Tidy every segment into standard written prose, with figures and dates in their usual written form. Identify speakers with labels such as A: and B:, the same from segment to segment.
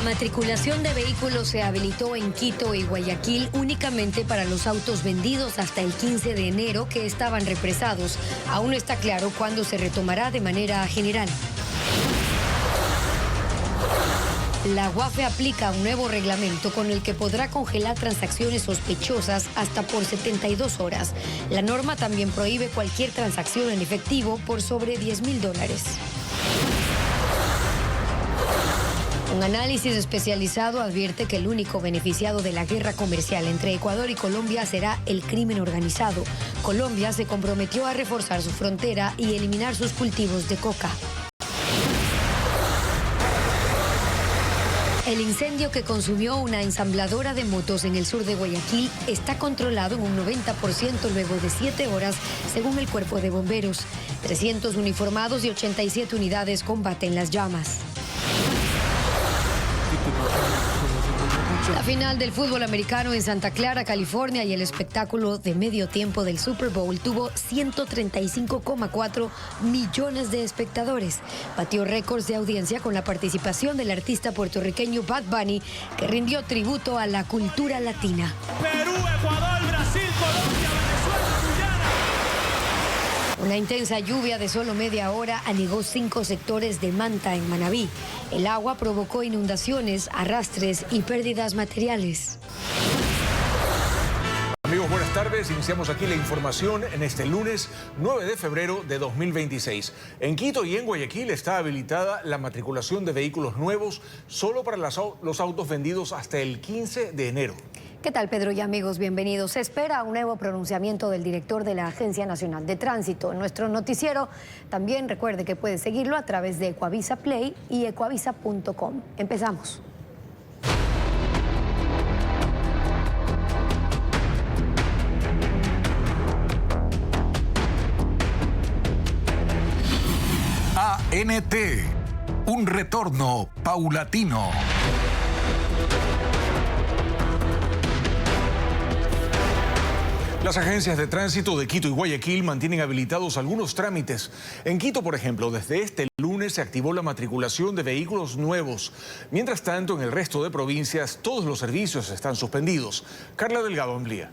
A: matriculación de vehículos se habilitó en Quito y Guayaquil únicamente para los autos vendidos hasta el 15 de enero que estaban represados. Aún no está claro cuándo se retomará de manera general. La UAFE aplica un nuevo reglamento con el que podrá congelar transacciones sospechosas hasta por 72 horas. La norma también prohíbe cualquier transacción en efectivo por sobre $10.000. Un análisis especializado advierte que el único beneficiado de la guerra comercial entre Ecuador y Colombia será el crimen organizado. Colombia se comprometió a reforzar su frontera y eliminar sus cultivos de coca. El incendio que consumió una ensambladora de motos en el sur de Guayaquil está controlado en un 90% luego de 7 horas, según el Cuerpo de Bomberos. 300 uniformados y 87 unidades combaten las llamas. La final del fútbol americano en Santa Clara, California, y el espectáculo de medio tiempo del Super Bowl tuvo 135,4 millones de espectadores. Batió récords de audiencia con la participación del artista puertorriqueño Bad Bunny, que rindió tributo a la cultura latina.
B: Perú, Ecuador, Brasil, Colombia, Venezuela, Guyana.
A: Una intensa lluvia de solo media hora anegó 5 sectores de Manta en Manabí. El agua provocó inundaciones, arrastres y pérdidas materiales.
C: Amigos, buenas tardes. Iniciamos aquí la información en este lunes 9 de febrero de 2026. En Quito y en Guayaquil está habilitada la matriculación de vehículos nuevos solo para los autos vendidos hasta el 15 de enero.
A: ¿Qué tal, Pedro y amigos? Bienvenidos. Se espera un nuevo pronunciamiento del director de la Agencia Nacional de Tránsito. En nuestro noticiero también recuerde que puede seguirlo a través de Ecuavisa Play y ecuavisa.com. Empezamos.
D: ANT, un retorno paulatino.
C: Las agencias de tránsito de Quito y Guayaquil mantienen habilitados algunos trámites. En Quito, por ejemplo, desde este lunes se activó la matriculación de vehículos nuevos. Mientras tanto, en el resto de provincias, todos los servicios están suspendidos. Carla Delgado amplía.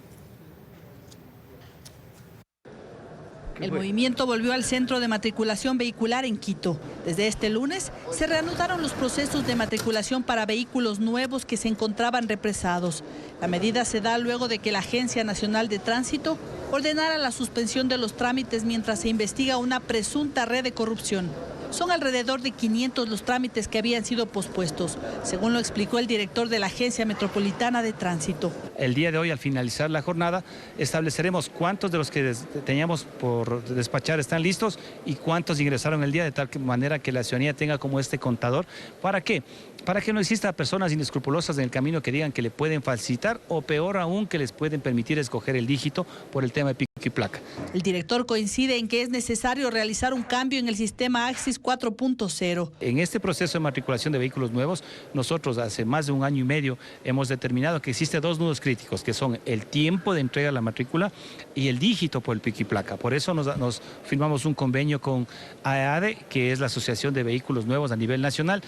E: El movimiento volvió al centro de matriculación vehicular en Quito. Desde este lunes se reanudaron los procesos de matriculación para vehículos nuevos que se encontraban represados. La medida se da luego de que la Agencia Nacional de Tránsito ordenara la suspensión de los trámites mientras se investiga una presunta red de corrupción. Son alrededor de 500 los trámites que habían sido pospuestos, según lo explicó el director de la Agencia Metropolitana de Tránsito.
F: El día de hoy, al finalizar la jornada, estableceremos cuántos de los que teníamos por despachar están listos y cuántos ingresaron el día, de tal manera que la ciudadanía tenga como este contador. ¿Para qué? Para que no exista personas inescrupulosas en el camino que digan que le pueden falsificar o peor aún que les pueden permitir escoger el dígito por el tema de pico y placa.
E: El director coincide en que es necesario realizar un cambio en el sistema AXIS 4.0.
F: En este proceso de matriculación de vehículos nuevos, nosotros hace más de 1 año y medio hemos determinado que existen 2 nudos críticos, que son el tiempo de entrega de la matrícula y el dígito por el pico y placa. Por eso nos firmamos un convenio con AEADE, que es la Asociación de Vehículos Nuevos a nivel nacional.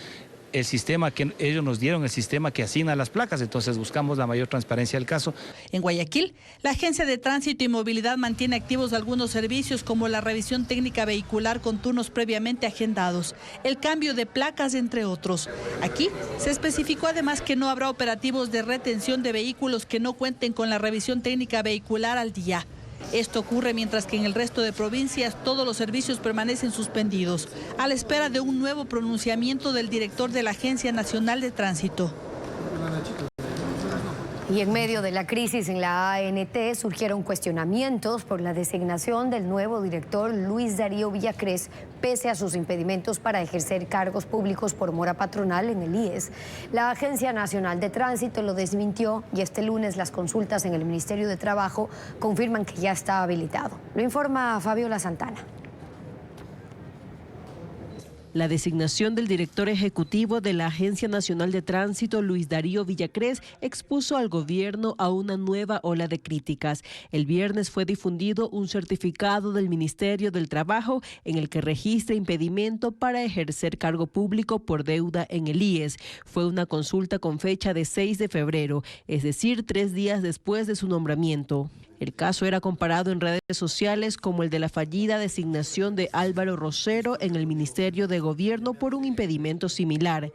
F: El sistema que ellos nos dieron, el sistema que asigna las placas, entonces buscamos la mayor transparencia del caso.
E: En Guayaquil, la Agencia de Tránsito y Movilidad mantiene activos algunos servicios como la revisión técnica vehicular con turnos previamente agendados, el cambio de placas, entre otros. Aquí se especificó además que no habrá operativos de retención de vehículos que no cuenten con la revisión técnica vehicular al día. Esto ocurre mientras que en el resto de provincias todos los servicios permanecen suspendidos, a la espera de un nuevo pronunciamiento del director de la Agencia Nacional de Tránsito.
A: Y en medio de la crisis en la ANT surgieron cuestionamientos por la designación del nuevo director Luis Darío Villacrés, pese a sus impedimentos para ejercer cargos públicos por mora patronal en el IES. La Agencia Nacional de Tránsito lo desmintió y este lunes las consultas en el Ministerio de Trabajo confirman que ya está habilitado. Lo informa Fabiola Santana.
G: La designación del director ejecutivo de la Agencia Nacional de Tránsito, Luis Darío Villacrés, expuso al gobierno a una nueva ola de críticas. El viernes fue difundido un certificado del Ministerio del Trabajo en el que registra impedimento para ejercer cargo público por deuda en el IES. Fue una consulta con fecha de 6 de febrero, es decir, 3 días después de su nombramiento. El caso era comparado en redes sociales como el de la fallida designación de Álvaro Rosero en el Ministerio de Gobierno por un impedimento similar.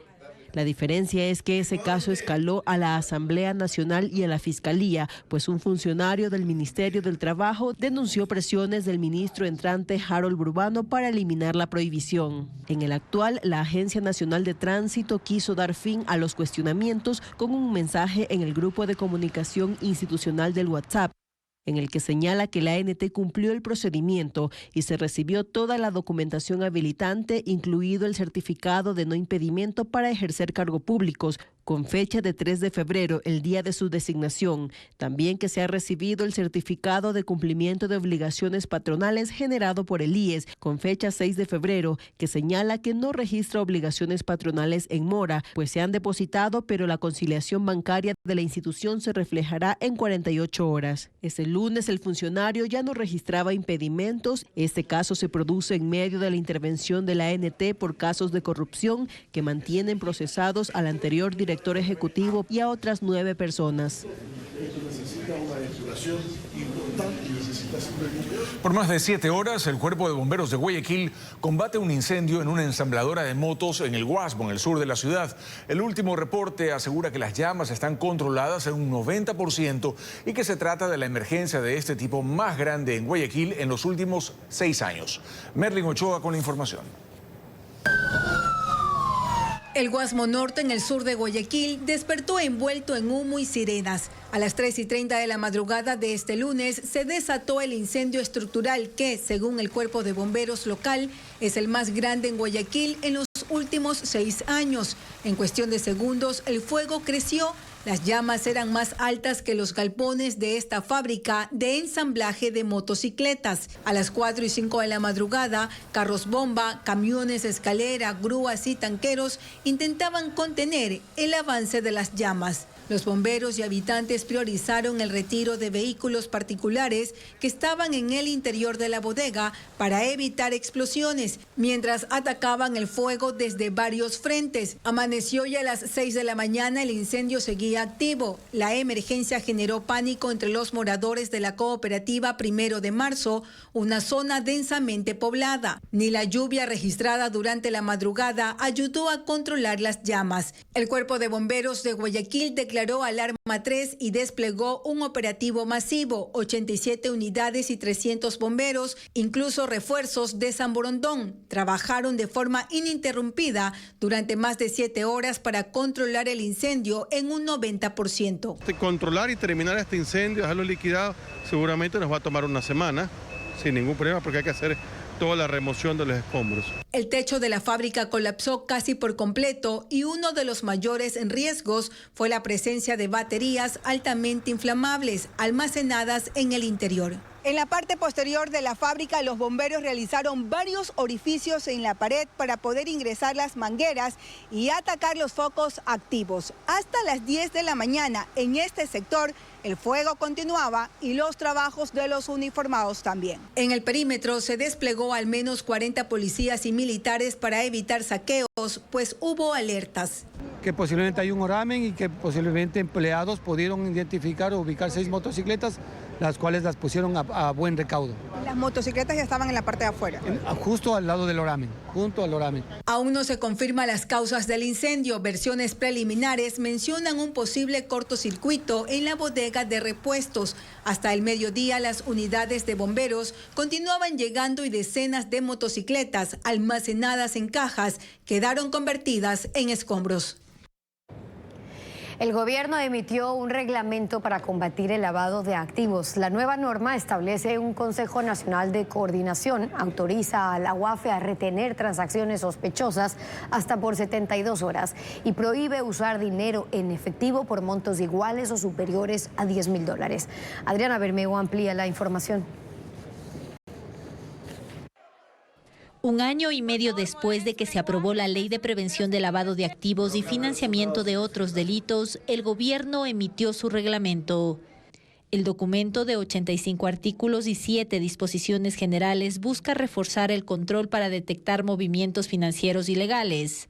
G: La diferencia es que ese caso escaló a la Asamblea Nacional y a la Fiscalía, pues un funcionario del Ministerio del Trabajo denunció presiones del ministro entrante Harold Burbano para eliminar la prohibición. En el actual, la Agencia Nacional de Tránsito quiso dar fin a los cuestionamientos con un mensaje en el grupo de comunicación institucional del WhatsApp, en el que señala que la ANT cumplió el procedimiento y se recibió toda la documentación habilitante, incluido el certificado de no impedimento para ejercer cargos públicos, con fecha de 3 de febrero, el día de su designación. También que se ha recibido el certificado de cumplimiento de obligaciones patronales generado por el IES, con fecha 6 de febrero, que señala que no registra obligaciones patronales en mora, pues se han depositado, pero la conciliación bancaria de la institución se reflejará en 48 horas. Ese lunes el funcionario ya no registraba impedimentos. Este caso se produce en medio de la intervención de la ANT por casos de corrupción que mantienen procesados al anterior director ejecutivo y a otras 9 personas.
C: Por más de 7 horas, el Cuerpo de Bomberos de Guayaquil combate un incendio en una ensambladora de motos en el Guasmo, en el sur de la ciudad. El último reporte asegura que las llamas están controladas en un 90% y que se trata de la emergencia de este tipo más grande en Guayaquil en los últimos 6 años. Merlin Ochoa con la información.
H: El Guasmo Norte, en el sur de Guayaquil, despertó envuelto en humo y sirenas. A las 3:30 de la madrugada de este lunes se desató el incendio estructural que, según el Cuerpo de Bomberos local, es el más grande en Guayaquil en los últimos 6 años. En cuestión de segundos, el fuego creció. Las llamas eran más altas que los galpones de esta fábrica de ensamblaje de motocicletas. A las 4:05 de la madrugada, carros bomba, camiones escalera, grúas y tanqueros intentaban contener el avance de las llamas. Los bomberos y habitantes priorizaron el retiro de vehículos particulares que estaban en el interior de la bodega para evitar explosiones, mientras atacaban el fuego desde varios frentes. Amaneció y a las 6 de la mañana el incendio seguía activo. La emergencia generó pánico entre los moradores de la cooperativa 1 de marzo, una zona densamente poblada. Ni la lluvia registrada durante la madrugada ayudó a controlar las llamas. El Cuerpo de Bomberos de Guayaquil declaró alarma 3 y desplegó un operativo masivo, 87 unidades y 300 bomberos, incluso refuerzos de San Borondón. Trabajaron de forma ininterrumpida durante más de 7 horas para controlar el incendio en un 90%.
I: Controlar y terminar este incendio, dejarlo liquidado, seguramente nos va a tomar una semana, sin ningún problema, porque hay que hacer toda la remoción de los escombros.
H: El techo de la fábrica colapsó casi por completo y uno de los mayores riesgos fue la presencia de baterías altamente inflamables almacenadas en el interior.
J: En la parte posterior de la fábrica, los bomberos realizaron varios orificios en la pared para poder ingresar las mangueras y atacar los focos activos. Hasta las 10 de la mañana en este sector, el fuego continuaba y los trabajos de los uniformados también.
H: En el perímetro se desplegó al menos 40 policías y militares para evitar saqueos, pues hubo alertas.
K: Que posiblemente hay un oramen y que posiblemente empleados pudieron identificar o ubicar 6 motocicletas, las cuales las pusieron a buen recaudo.
J: Las motocicletas ya estaban en la parte de afuera.
K: Justo al lado del oramen, junto al oramen.
H: Aún no se confirman las causas del incendio. Versiones preliminares mencionan un posible cortocircuito en la bodega de repuestos. Hasta el mediodía, las unidades de bomberos continuaban llegando y decenas de motocicletas almacenadas en cajas quedaron convertidas en escombros.
A: El gobierno emitió un reglamento para combatir el lavado de activos. La nueva norma establece un Consejo Nacional de Coordinación, autoriza a la UAFE a retener transacciones sospechosas hasta por 72 horas y prohíbe usar dinero en efectivo por montos iguales o superiores a $10.000. Adriana Bermeo amplía la información.
L: Un año y medio después de que se aprobó la Ley de Prevención de Lavado de Activos y Financiamiento de Otros Delitos, el gobierno emitió su reglamento. El documento de 85 artículos y 7 disposiciones generales busca reforzar el control para detectar movimientos financieros ilegales.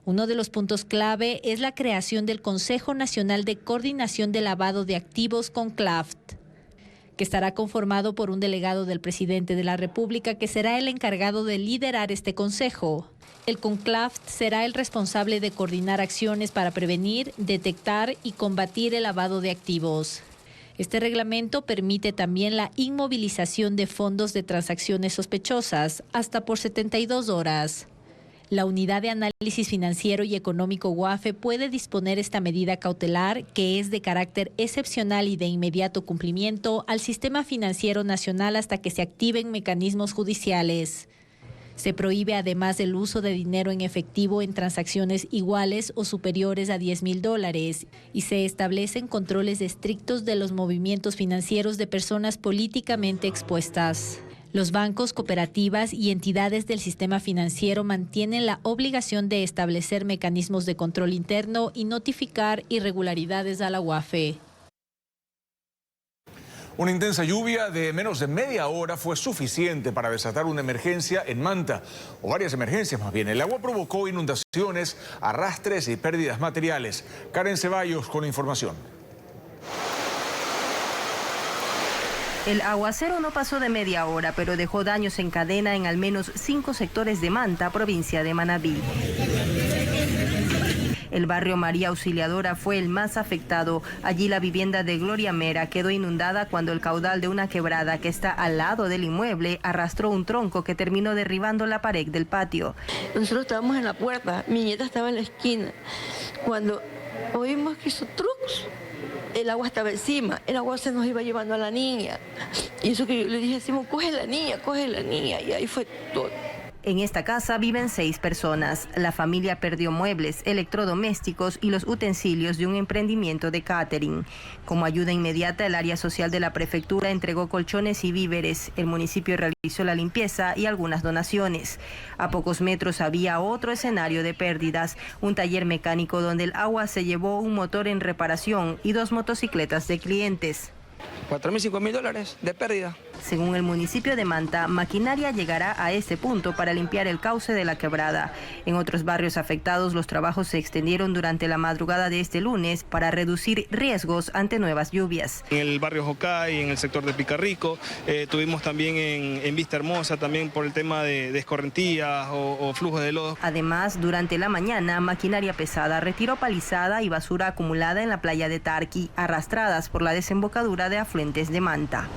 L: Uno de los puntos clave es la creación del Consejo Nacional de Coordinación de Lavado de Activos, CONCLAFT, que estará conformado por un delegado del presidente de la República, que será el encargado de liderar este consejo. El CONCLAFT será el responsable de coordinar acciones para prevenir, detectar y combatir el lavado de activos. Este reglamento permite también la inmovilización de fondos de transacciones sospechosas hasta por 72 horas. La Unidad de Análisis Financiero y Económico UAFE puede disponer esta medida cautelar, que es de carácter excepcional y de inmediato cumplimiento, al sistema financiero nacional hasta que se activen mecanismos judiciales. Se prohíbe además el uso de dinero en efectivo en transacciones iguales o superiores a $10,000 y se establecen controles estrictos de los movimientos financieros de personas políticamente expuestas. Los bancos, cooperativas y entidades del sistema financiero mantienen la obligación de establecer mecanismos de control interno y notificar irregularidades a la UAFE.
C: Una intensa lluvia de menos de media hora fue suficiente para desatar una emergencia en Manta, o varias emergencias más bien. El agua provocó inundaciones, arrastres y pérdidas materiales. Karen Ceballos con la información.
M: El aguacero no pasó de media hora, pero dejó daños en cadena en al menos 5 sectores de Manta, provincia de Manabí. El barrio María Auxiliadora fue el más afectado. Allí la vivienda de Gloria Mera quedó inundada cuando el caudal de una quebrada que está al lado del inmueble arrastró un tronco que terminó derribando la pared del patio.
N: Nosotros estábamos en la puerta, mi nieta estaba en la esquina. Cuando oímos que hizo trucos, el agua estaba encima, el agua se nos iba llevando a la niña. Y eso que yo le dije a Simón, coge la niña, y ahí fue todo.
M: En esta casa viven 6 personas. La familia perdió muebles, electrodomésticos y los utensilios de un emprendimiento de catering. Como ayuda inmediata, el área social de la prefectura entregó colchones y víveres. El municipio realizó la limpieza y algunas donaciones. A pocos metros había otro escenario de pérdidas, un taller mecánico donde el agua se llevó un motor en reparación y 2 motocicletas de clientes.
O: $4,000, $5,000 de pérdida.
M: Según el municipio de Manta, maquinaria llegará a este punto para limpiar el cauce de la quebrada. En otros barrios afectados, los trabajos se extendieron durante la madrugada de este lunes para reducir riesgos ante nuevas lluvias.
O: En el barrio Jocay, en el sector de Picarrico, tuvimos también en Vista Hermosa, también por el tema de escorrentías o flujos de lodo.
M: Además, durante la mañana, maquinaria pesada retiró palizada y basura acumulada en la playa de Tarqui, arrastradas por la desembocadura de afluentes de Manta.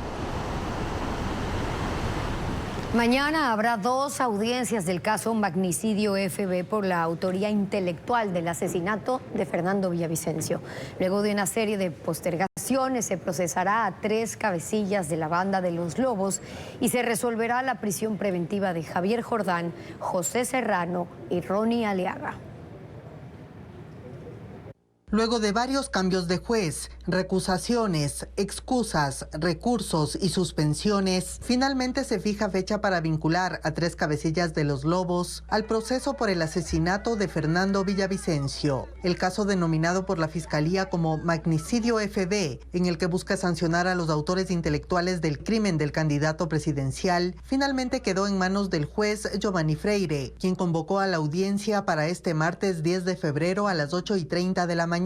A: Mañana habrá 2 audiencias del caso Magnicidio FB por la autoría intelectual del asesinato de Fernando Villavicencio. Luego de una serie de postergaciones se procesará a 3 cabecillas de la banda de los Lobos y se resolverá la prisión preventiva de Javier Jordán, José Serrano y Ronnie Aliaga.
P: Luego de varios cambios de juez, recusaciones, excusas, recursos y suspensiones, finalmente se fija fecha para vincular a 3 cabecillas de los Lobos al proceso por el asesinato de Fernando Villavicencio. El caso denominado por la Fiscalía como Magnicidio FB, en el que busca sancionar a los autores intelectuales del crimen del candidato presidencial, finalmente quedó en manos del juez Giovanni Freire, quien convocó a la audiencia para este martes 10 de febrero a las 8:30 de la mañana,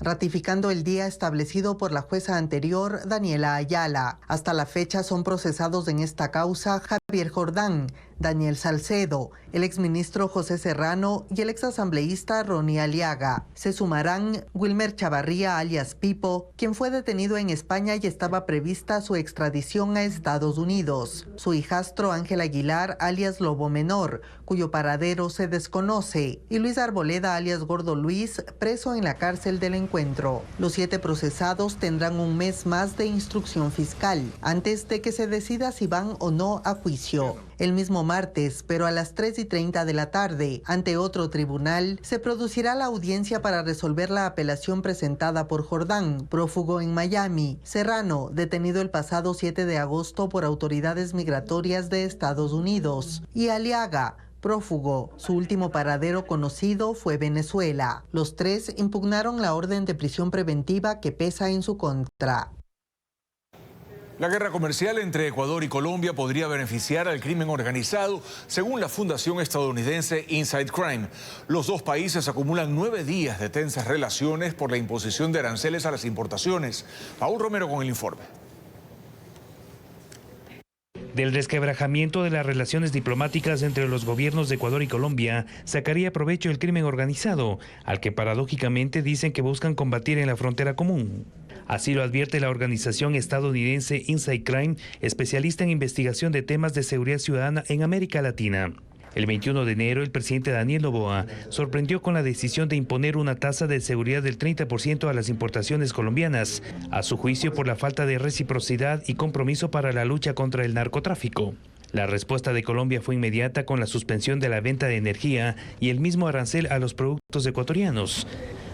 P: ratificando el día establecido por la jueza anterior, Daniela Ayala. Hasta la fecha son procesados en esta causa Javier Jordán, Daniel Salcedo, el exministro José Serrano y el exasambleísta Ronnie Aliaga. Se sumarán Wilmer Chavarría alias Pipo, quien fue detenido en España y estaba prevista su extradición a Estados Unidos. Su hijastro Ángel Aguilar alias Lobo Menor, cuyo paradero se desconoce, y Luis Arboleda alias Gordo Luis, preso en la cárcel del Encuentro. Los 7 procesados tendrán un mes más de instrucción fiscal, antes de que se decida si van o no a juicio. El mismo martes, pero a las 3:30 de la tarde, ante otro tribunal, se producirá la audiencia para resolver la apelación presentada por Jordán, prófugo en Miami, Serrano, detenido el pasado 7 de agosto por autoridades migratorias de Estados Unidos, y Aliaga, prófugo. Su último paradero conocido fue Venezuela. Los tres impugnaron la orden de prisión preventiva que pesa en su contra.
C: La guerra comercial entre Ecuador y Colombia podría beneficiar al crimen organizado, según la fundación estadounidense Inside Crime. Los dos países acumulan 9 días de tensas relaciones por la imposición de aranceles a las importaciones. Paul Romero con el informe.
Q: Del resquebrajamiento de las relaciones diplomáticas entre los gobiernos de Ecuador y Colombia sacaría provecho el crimen organizado, al que paradójicamente dicen que buscan combatir en la frontera común. Así lo advierte la organización estadounidense Inside Crime, especialista en investigación de temas de seguridad ciudadana en América Latina. El 21 de enero, el presidente Daniel Noboa sorprendió con la decisión de imponer una tasa de seguridad del 30% a las importaciones colombianas, a su juicio por la falta de reciprocidad y compromiso para la lucha contra el narcotráfico. La respuesta de Colombia fue inmediata con la suspensión de la venta de energía y el mismo arancel a los productos ecuatorianos.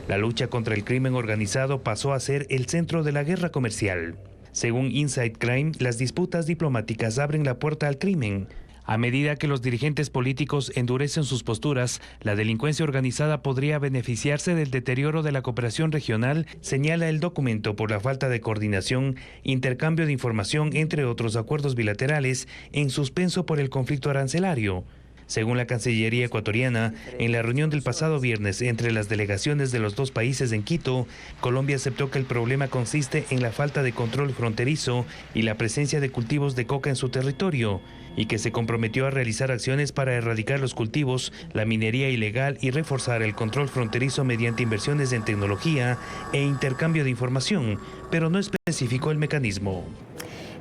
Q: La lucha contra el crimen organizado pasó a ser el centro de la guerra comercial. Según Inside Crime, las disputas diplomáticas abren la puerta al crimen. A medida que los dirigentes políticos endurecen sus posturas, la delincuencia organizada podría beneficiarse del deterioro de la cooperación regional, señala el documento, por la falta de coordinación, intercambio de información, entre otros acuerdos bilaterales, en suspenso por el conflicto arancelario. Según la Cancillería ecuatoriana, en la reunión del pasado viernes entre las delegaciones de los dos países en Quito, Colombia aceptó que el problema consiste en la falta de control fronterizo y la presencia de cultivos de coca en su territorio, y que se comprometió a realizar acciones para erradicar los cultivos, la minería ilegal y reforzar el control fronterizo mediante inversiones en tecnología e intercambio de información, pero no especificó el mecanismo.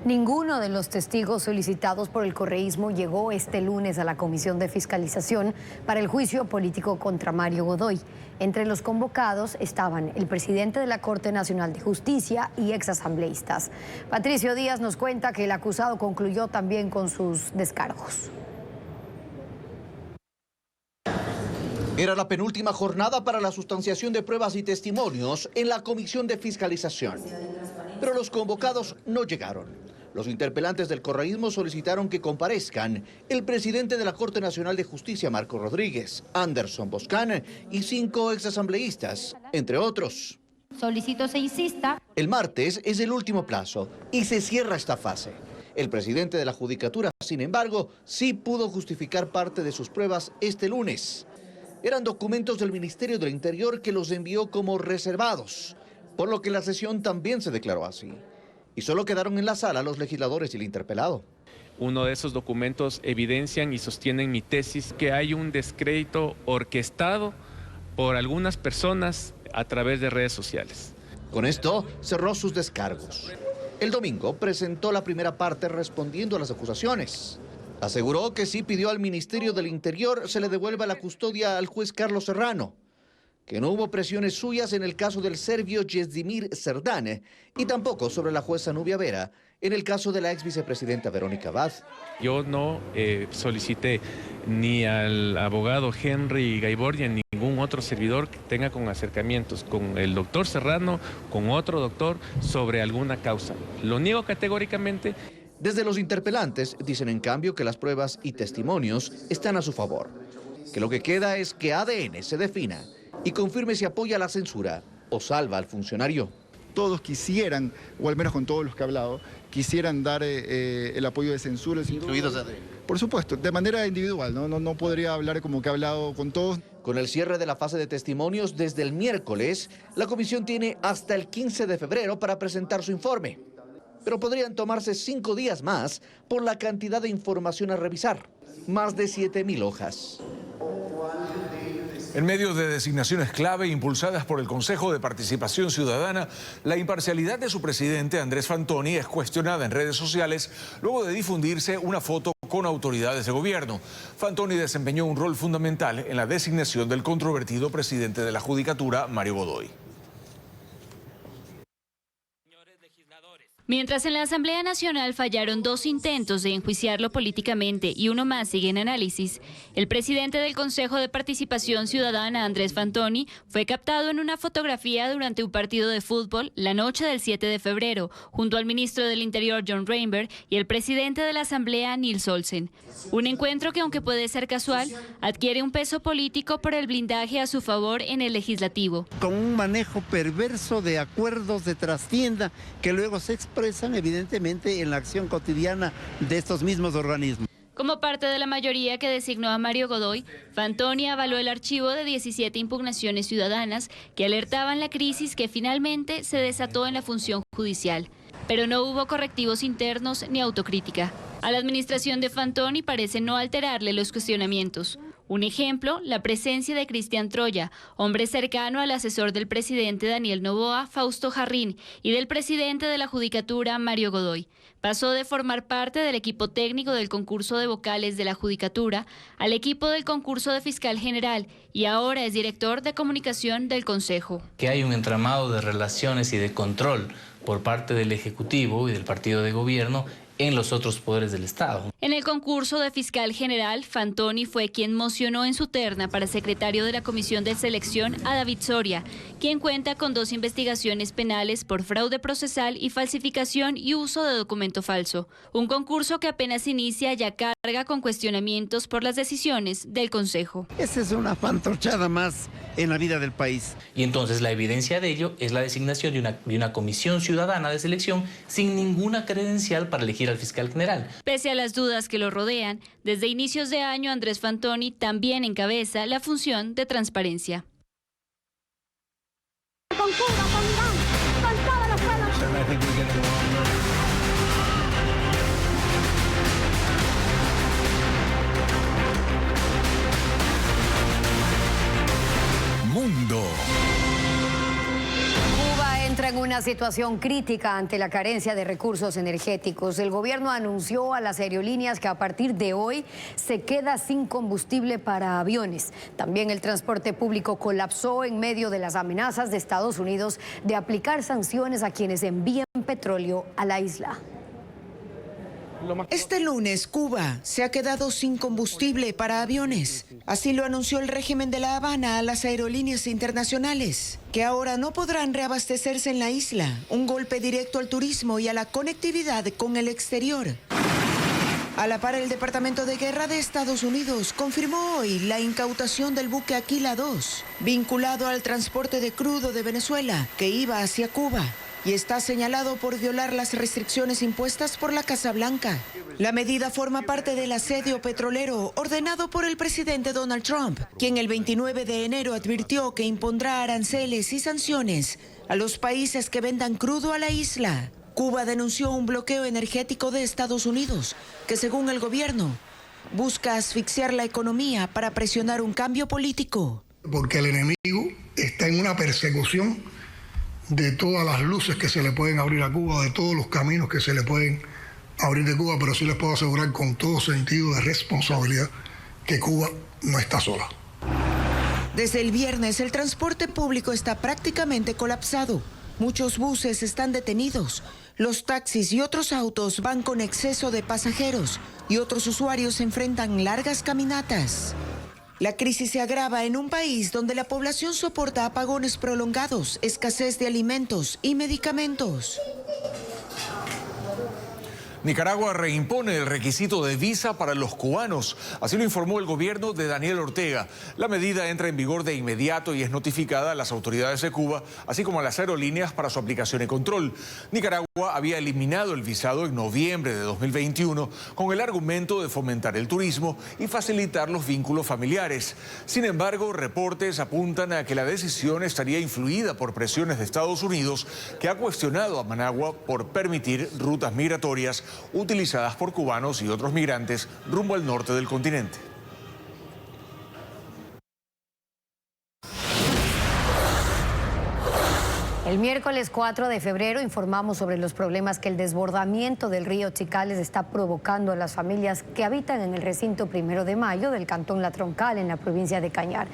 A: Ninguno de los testigos solicitados por el correísmo llegó este lunes a la Comisión de Fiscalización para el juicio político contra Mario Godoy. Entre los convocados estaban el presidente de la Corte Nacional de Justicia y exasambleístas. Patricio Díaz nos cuenta que el acusado concluyó también con sus descargos.
R: Era la penúltima jornada para la sustanciación de pruebas y testimonios en la Comisión de Fiscalización. Pero los convocados no llegaron. Los interpelantes del correísmo solicitaron que comparezcan el presidente de la Corte Nacional de Justicia, Marco Rodríguez, Anderson Boscan y 5 exasambleístas, entre otros.
S: Solicito se insista.
R: El martes es el último plazo y se cierra esta fase. El presidente de la Judicatura, sin embargo, sí pudo justificar parte de sus pruebas este lunes. Eran documentos del Ministerio del Interior que los envió como reservados, por lo que la sesión también se declaró así. Y solo quedaron en la sala los legisladores y el interpelado.
T: Uno de esos documentos evidencian y sostienen mi tesis que hay un descrédito orquestado por algunas personas a través de redes sociales.
R: Con esto cerró sus descargos. El domingo presentó la primera parte respondiendo a las acusaciones. Aseguró que sí pidió al Ministerio del Interior se le devuelva la custodia al juez Carlos Serrano, que no hubo presiones suyas en el caso del serbio Yezdimir Serdán y tampoco sobre la jueza Nubia Vera en el caso de la ex vicepresidenta Verónica Abad.
T: Yo no solicité ni al abogado Henry Gaibordia ni ningún otro servidor que tenga con acercamientos con el doctor Serrano, con otro doctor, sobre alguna causa. Lo niego categóricamente.
R: Desde los interpelantes dicen en cambio que las pruebas y testimonios están a su favor, que lo que queda es que ADN se defina y confirme si apoya la censura o salva al funcionario.
U: Todos quisieran, o al menos con todos los que he hablado, quisieran dar el apoyo de censura.
R: Incluidos ADN.
U: Por supuesto, de manera individual, no podría hablar como que he hablado con todos.
R: Con el cierre de la fase de testimonios desde el miércoles, la comisión tiene hasta el 15 de febrero para presentar su informe. Pero podrían tomarse 5 días más por la cantidad de información a revisar. Más de 7.000 hojas.
C: En medio de designaciones clave impulsadas por el Consejo de Participación Ciudadana, la imparcialidad de su presidente, Andrés Fantoni, es cuestionada en redes sociales luego de difundirse una foto con autoridades de gobierno. Fantoni desempeñó un rol fundamental en la designación del controvertido presidente de la Judicatura, Mario Godoy.
B: Mientras en la Asamblea Nacional fallaron 2 intentos de enjuiciarlo políticamente y uno más sigue en análisis, el presidente del Consejo de Participación Ciudadana, Andrés Fantoni, fue captado en una fotografía durante un partido de fútbol la noche del 7 de febrero, junto al ministro del Interior, John Reinberg, y el presidente de la Asamblea, Nils Olsen. Un encuentro que, aunque puede ser casual, adquiere un peso político por el blindaje a su favor en el legislativo.
V: Con un manejo perverso de acuerdos de trastienda que luego se expresan evidentemente en la acción cotidiana de estos mismos organismos.
B: Como parte de la mayoría que designó a Mario Godoy, Fantoni avaló el archivo de 17 impugnaciones ciudadanas que alertaban la crisis que finalmente se desató en la función judicial. Pero no hubo correctivos internos ni autocrítica. A la administración de Fantoni parece no alterarle los cuestionamientos. Un ejemplo, la presencia de Cristian Troya, hombre cercano al asesor del presidente Daniel Noboa, Fausto Jarrín, y del presidente de la Judicatura, Mario Godoy. Pasó de formar parte del equipo técnico del concurso de vocales de la Judicatura al equipo del concurso de fiscal general y ahora es director de comunicación del Consejo.
W: Que hay un entramado de relaciones y de control por parte del Ejecutivo y del partido de gobierno en los otros poderes del Estado.
B: En el concurso de fiscal general, Fantoni fue quien mocionó en su terna para secretario de la Comisión de Selección a David Soria, quien cuenta con 2 investigaciones penales por fraude procesal y falsificación y uso de documento falso. Un concurso que apenas inicia ya carga con cuestionamientos por las decisiones del Consejo.
V: Esa es una fantochada más en la vida del país.
W: Y entonces la evidencia de ello es la designación de una comisión ciudadana de selección sin ninguna credencial para elegir al fiscal general.
B: Pese a las dudas que lo rodean, desde inicios de año Andrés Fantoni también encabeza la función de transparencia.
X: Con Cuba, con Irán, con todos los pueblos.
D: Mundo.
A: Cuba entra en una situación crítica ante la carencia de recursos energéticos. El gobierno anunció a las aerolíneas que a partir de hoy se queda sin combustible para aviones. También el transporte público colapsó en medio de las amenazas de Estados Unidos de aplicar sanciones a quienes envíen petróleo a la isla.
Y: Este lunes, Cuba se ha quedado sin combustible para aviones. Así lo anunció el régimen de La Habana a las aerolíneas internacionales, que ahora no podrán reabastecerse en la isla, un golpe directo al turismo y a la conectividad con el exterior. A la par, el Departamento de Guerra de Estados Unidos confirmó hoy la incautación del buque Aquila 2, vinculado al transporte de crudo de Venezuela, que iba hacia Cuba, y está señalado por violar las restricciones impuestas por la Casa Blanca. La medida forma parte del asedio petrolero ordenado por el presidente Donald Trump, quien el 29 de enero advirtió que impondrá aranceles y sanciones a los países que vendan crudo a la isla. Cuba denunció un bloqueo energético de Estados Unidos, que según el gobierno, busca asfixiar la economía para presionar un cambio político.
Z: Porque el enemigo está en una persecución de todas las luces que se le pueden abrir a Cuba, de todos los caminos que se le pueden abrir de Cuba, pero sí les puedo asegurar con todo sentido de responsabilidad que Cuba no está sola.
Y: Desde el viernes el transporte público está prácticamente colapsado. Muchos buses están detenidos. Los taxis y otros autos van con exceso de pasajeros y otros usuarios enfrentan largas caminatas. La crisis se agrava en un país donde la población soporta apagones prolongados, escasez de alimentos y medicamentos.
C: Nicaragua reimpone el requisito de visa para los cubanos. Así lo informó el gobierno de Daniel Ortega. La medida entra en vigor de inmediato y es notificada a las autoridades de Cuba, así como a las aerolíneas para su aplicación y control. Nicaragua había eliminado el visado en noviembre de 2021 con el argumento de fomentar el turismo y facilitar los vínculos familiares. Sin embargo, reportes apuntan a que la decisión estaría influida por presiones de Estados Unidos, que ha cuestionado a Managua por permitir rutas migratorias utilizadas por cubanos y otros migrantes rumbo al norte del continente.
A: El miércoles 4 de febrero informamos sobre los problemas que el desbordamiento del río Chicales está provocando a las familias que habitan en el recinto 1 de Mayo del cantón La Troncal en la provincia de Cañar.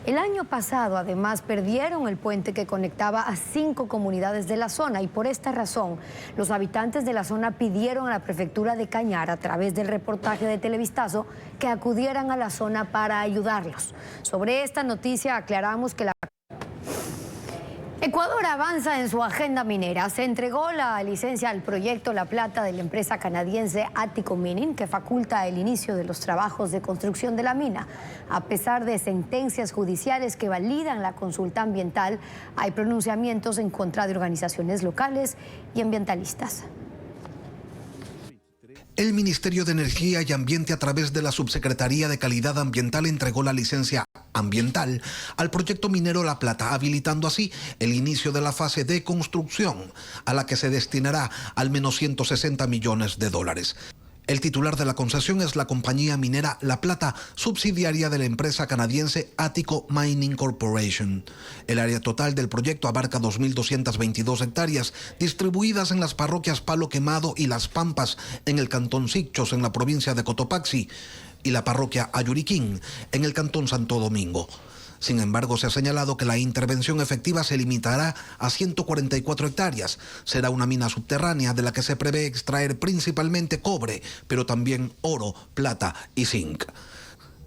A: El año pasado, además, perdieron el puente que conectaba a 5 comunidades de la zona y por esta razón, los habitantes de la zona pidieron a la prefectura de Cañar, a través del reportaje de Televistazo, que acudieran a la zona para ayudarlos. Sobre esta noticia aclaramos que Ecuador avanza en su agenda minera. Se entregó la licencia al proyecto La Plata de la empresa canadiense Attico Mining, que faculta el inicio de los trabajos de construcción de la mina. A pesar de sentencias judiciales que validan la consulta ambiental, hay pronunciamientos en contra de organizaciones locales y ambientalistas.
E: El Ministerio de Energía y Ambiente, a través de la Subsecretaría de Calidad Ambiental, entregó la licencia ambiental al proyecto minero La Plata, habilitando así el inicio de la fase de construcción, a la que se destinará al menos 160 millones de dólares. El titular de la concesión es la compañía minera La Plata, subsidiaria de la empresa canadiense Attico Mining Corporation. El área total del proyecto abarca 2.222 hectáreas, distribuidas en las parroquias Palo Quemado y Las Pampas, en el cantón Sicchos, en la provincia de Cotopaxi, y la parroquia Ayuriquín, en el cantón Santo Domingo. Sin embargo, se ha señalado que la intervención efectiva se limitará a 144 hectáreas. Será una mina subterránea de la que se prevé extraer principalmente cobre, pero también oro, plata y zinc.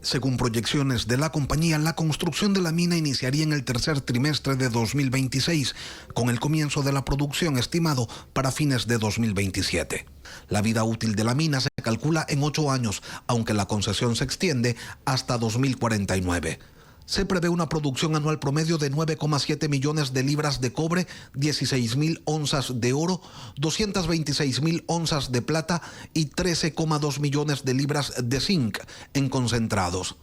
E: Según proyecciones de la compañía, la construcción de la mina iniciaría en el tercer trimestre de 2026, con el comienzo de la producción estimado para fines de 2027. La vida útil de la mina se calcula en 8 años, aunque la concesión se extiende hasta 2049. Se prevé una producción anual promedio de 9,7 millones de libras de cobre, 16.000 onzas de oro, 226.000 onzas de plata y 13,2 millones de libras de zinc en concentrados.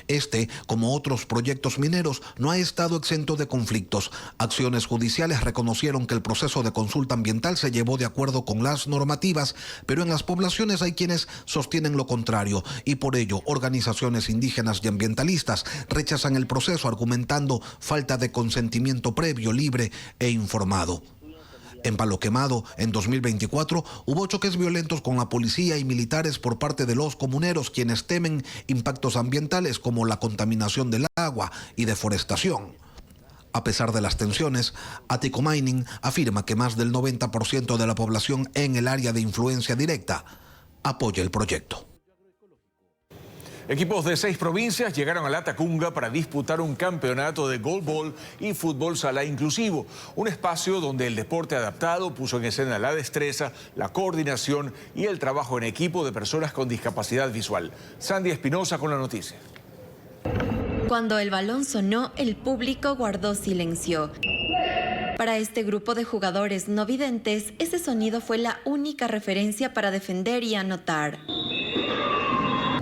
E: Este, como otros proyectos mineros, no ha estado exento de conflictos. Acciones judiciales reconocieron que el proceso de consulta ambiental se llevó de acuerdo con las normativas, pero en las poblaciones hay quienes sostienen lo contrario y por ello organizaciones indígenas y ambientalistas rechazan el proceso, argumentando falta de consentimiento previo, libre e informado. En Palo Quemado, en 2024, hubo choques violentos con la policía y militares por parte de los comuneros, quienes temen impactos ambientales como la contaminación del agua y deforestación. A pesar de las tensiones, Attico Mining afirma que más del 90% de la población en el área de influencia directa apoya el proyecto.
C: Equipos de 6 provincias llegaron a La Tacunga para disputar un campeonato de goalball y fútbol sala inclusivo, un espacio donde el deporte adaptado puso en escena la destreza, la coordinación y el trabajo en equipo de personas con discapacidad visual. Sandy Espinosa con la noticia.
F: Cuando el balón sonó, el público guardó silencio. Para este grupo de jugadores no videntes, ese sonido fue la única referencia para defender y anotar.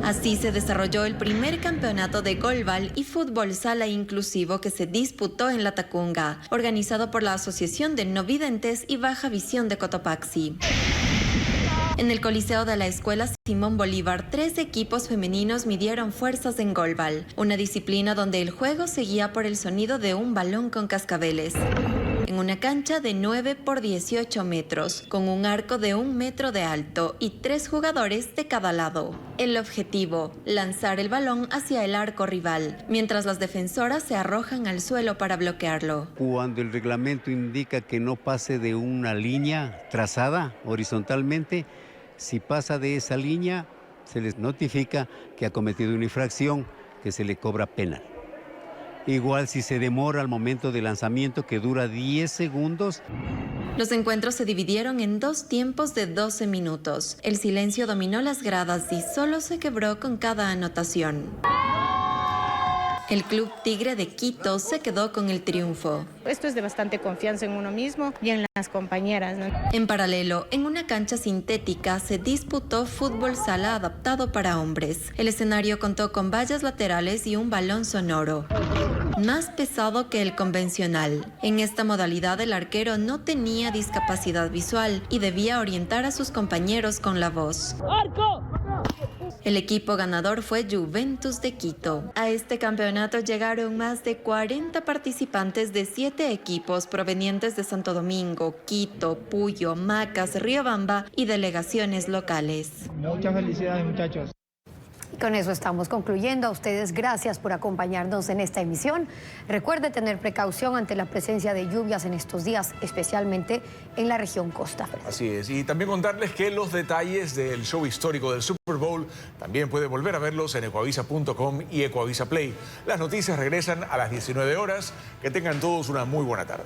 F: Así se desarrolló el primer campeonato de goalball y fútbol sala inclusivo que se disputó en La Tacunga, organizado por la Asociación de No Videntes y Baja Visión de Cotopaxi. En el Coliseo de la Escuela Simón Bolívar, 3 equipos femeninos midieron fuerzas en goalball, una disciplina donde el juego se guía por el sonido de un balón con cascabeles. En una cancha de 9 por 18 metros, con un arco de 1 metro de alto y 3 jugadores de cada lado. El objetivo, lanzar el balón hacia el arco rival, mientras las defensoras se arrojan al suelo para bloquearlo.
V: Cuando el reglamento indica que no pase de una línea trazada horizontalmente, si pasa de esa línea, se les notifica que ha cometido una infracción, que se le cobra penal. Igual si se demora al momento del lanzamiento, que dura 10 segundos.
F: Los encuentros se dividieron en 2 tiempos de 12 minutos. El silencio dominó las gradas y solo se quebró con cada anotación. El Club Tigre de Quito se quedó con el triunfo.
G: Esto es de bastante confianza en uno mismo y en las compañeras, ¿no?
F: En paralelo, en una cancha sintética se disputó fútbol sala adaptado para hombres. El escenario contó con vallas laterales y un balón sonoro, más pesado que el convencional. En esta modalidad el arquero no tenía discapacidad visual y debía orientar a sus compañeros con la voz. ¡Arco! El equipo ganador fue Juventus de Quito. A este campeonato llegaron más de 40 participantes de 7 equipos provenientes de Santo Domingo, Quito, Puyo, Macas, Riobamba y delegaciones locales.
I: Muchas felicidades, muchachos.
A: Y con eso estamos concluyendo. A ustedes gracias por acompañarnos en esta emisión. Recuerde tener precaución ante la presencia de lluvias en estos días, especialmente en la región Costa Fresca.
C: Así es, y también contarles que los detalles del show histórico del Super Bowl también puede volver a verlos en ecuavisa.com y Ecuavisa Play. Las noticias regresan a las 19 horas. Que tengan todos una muy buena tarde.